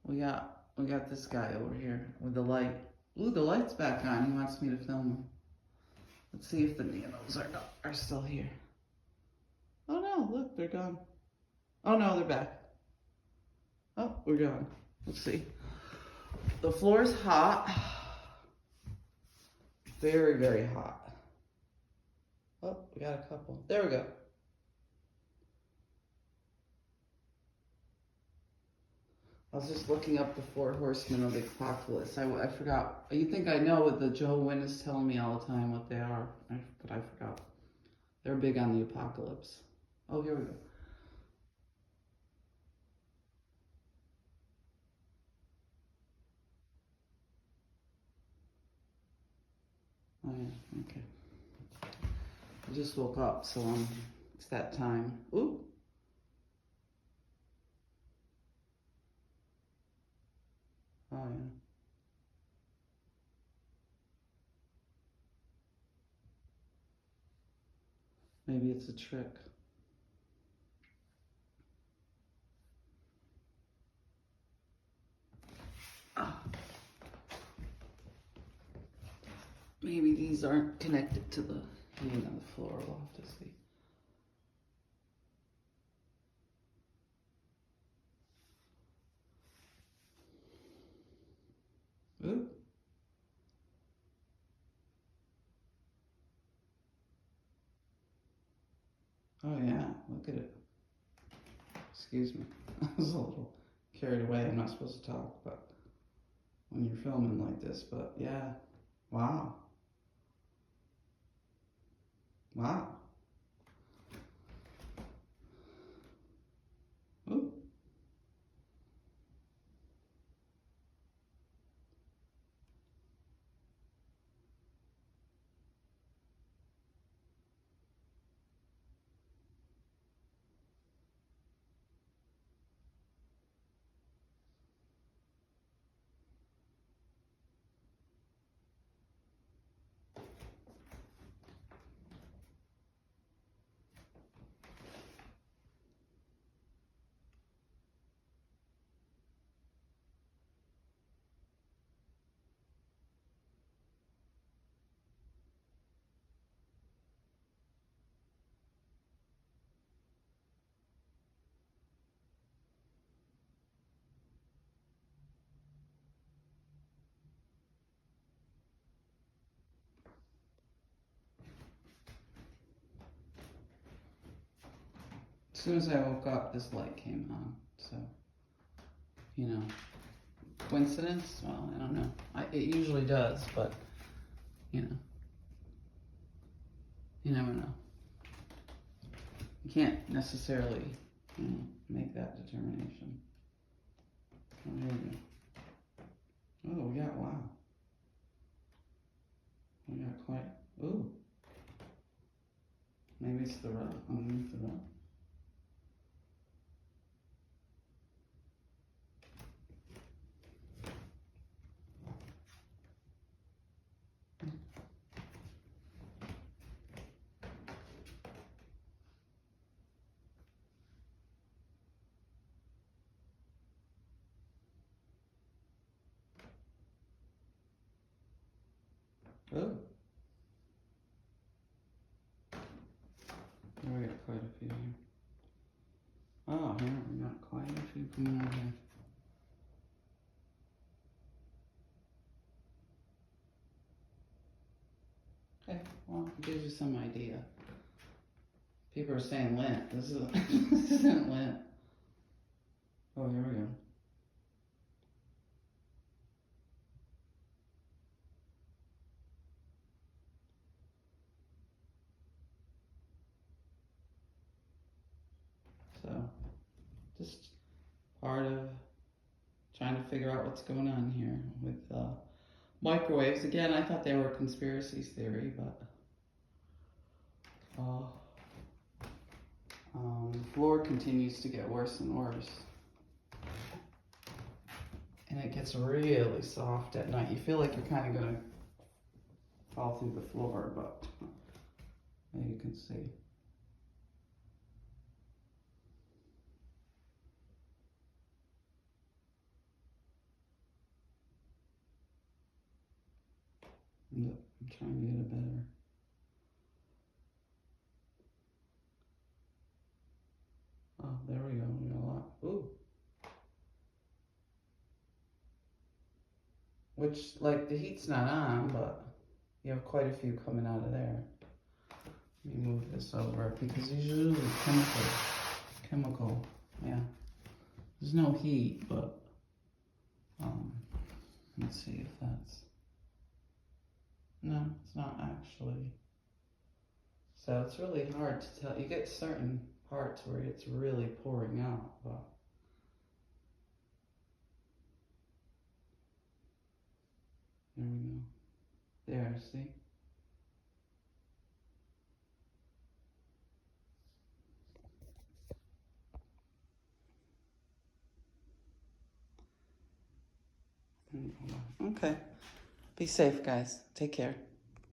we got this guy over here with the light. Ooh, the light's back on. He wants me to film him. Let's see if the nanos are still here. Oh no, look, they're gone. Oh no, they're back. Oh, we're gone. Let's see. The floor's hot. Very, very hot. Oh, we got a couple. There we go. I was just looking up the 4 horsemen of the apocalypse. I forgot. You think I know what the Joe Wynn is telling me all the time what they are, but I forgot. They're big on the apocalypse. Oh, here we go. Oh yeah, okay. I just woke up, so it's that time. Ooh. Oh yeah. Maybe it's a trick. Ah. Maybe these aren't connected to the heating on the floor. We'll have to see. Ooh. Oh yeah, look at it. Excuse me. I was a little carried away. I'm not supposed to talk, but when you're filming like this, but yeah. Wow. Wow. Ooh. As soon as I woke up, this light came on. So, you know, coincidence? Well, I don't know. It usually does, but, you know, you never know. You can't necessarily, you know, make that determination. Oh, here we go. Oh, we got, wow. We got quite, ooh. Maybe it's the rug, underneath the rug. Oh. Oh, we got quite a few here. Oh, here we got quite a few coming out here. Okay, well, it gives you some idea. People are saying Lent. This isn't Lent. Oh, here we go. So, just part of trying to figure out what's going on here with microwaves. Again, I thought they were a conspiracy theory, but the floor continues to get worse and worse. And it gets really soft at night. You feel like you're kind of going to fall through the floor, but there you can see. Yep, I'm trying to get it better. Oh, there we go. We got a lot. Ooh. Which, like, the heat's not on, but you have quite a few coming out of there. Let me move this over because these are usually chemical. Yeah. There's no heat, but let's see if that's. No, it's not actually. So it's really hard to tell. You get certain parts where it's really pouring out, but. There we go. There, see? Okay. Be safe, guys. Take care.